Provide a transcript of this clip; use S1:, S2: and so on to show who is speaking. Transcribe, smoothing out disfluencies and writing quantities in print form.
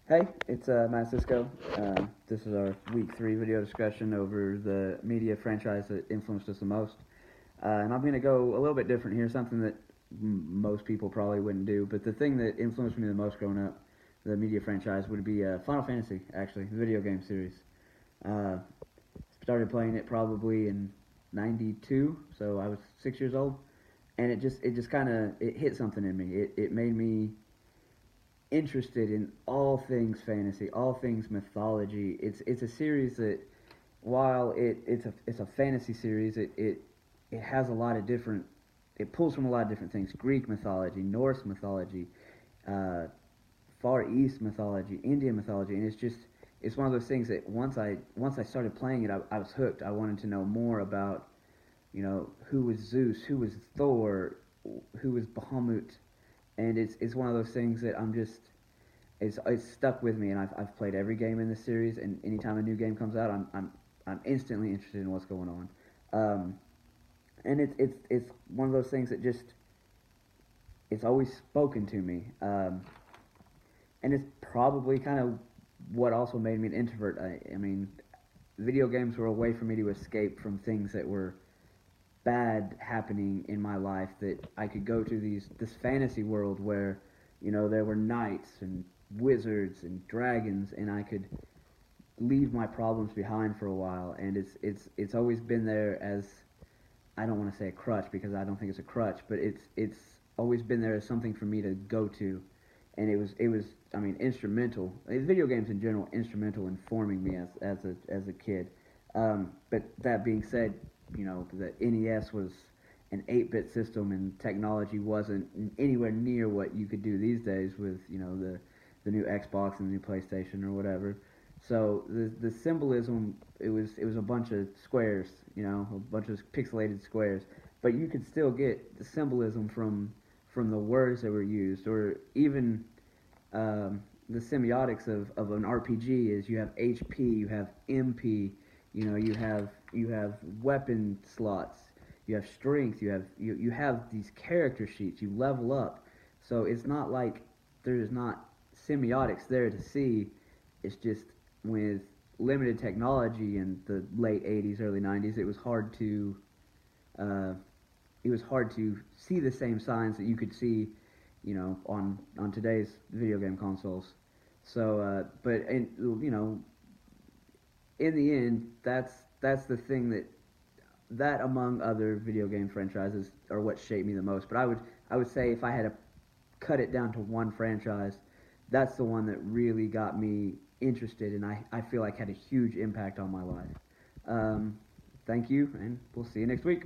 S1: Hey, it's Matt Cisco. This is our week 3 video discussion over the media franchise that influenced us the most. And I'm going to go a little bit different here, something that most people probably wouldn't do. But the thing that influenced me the most growing up, the media franchise, would be Final Fantasy, actually, the video game series. Uh, Started playing it probably in '92, so I was 6 years old. And it just kind of it hit something in me. It made me interested in all things fantasy, all things mythology. It's a series that, while it's a fantasy series, it has a lot of different. It pulls from a lot of different things: Greek mythology, Norse mythology, uh, Far East mythology, Indian mythology, and it's one of those things that once I started playing it, I was hooked. I wanted to know more about, who was Zeus, who was Thor, who was Bahamut, and it's one of those things that it's stuck with me, and I've played every game in this series, and anytime a new game comes out, I'm instantly interested in what's going on. And it's one of those things that just it's always spoken to me, and it's probably kind of what also made me an introvert. I mean, video games were a way for me to escape from things that were bad happening in my life, that I could go to this fantasy world where, there were knights and wizards and dragons, and I could leave my problems behind for a while. And it's always been there as, I don't want to say a crutch because I don't think it's a crutch, but it's always been there as something for me to go to. And it was I mean, instrumental. Video games in general, instrumental in forming me as a kid. But that being said, the NES was an 8-bit system, and technology wasn't anywhere near what you could do these days with, the new Xbox and the new PlayStation or whatever. So the symbolism, it was a bunch of squares, a bunch of pixelated squares, but you could still get the symbolism from the words that were used, or even the semiotics of an RPG is you have HP, you have MP, you have weapon slots, you have strength, you have these character sheets, you level up. So it's not like there's not semiotics there to see. It's just, with limited technology in the late '80s, early '90s, uh, it was hard to see the same signs that you could see, on today's video game consoles. So, but in the end, that's the thing that among other video game franchises are what shaped me the most. But I would say, if I had to cut it down to one franchise, that's the one that really got me interested, and I feel like had a huge impact on my life. Um, Thank you, and we'll see you next week.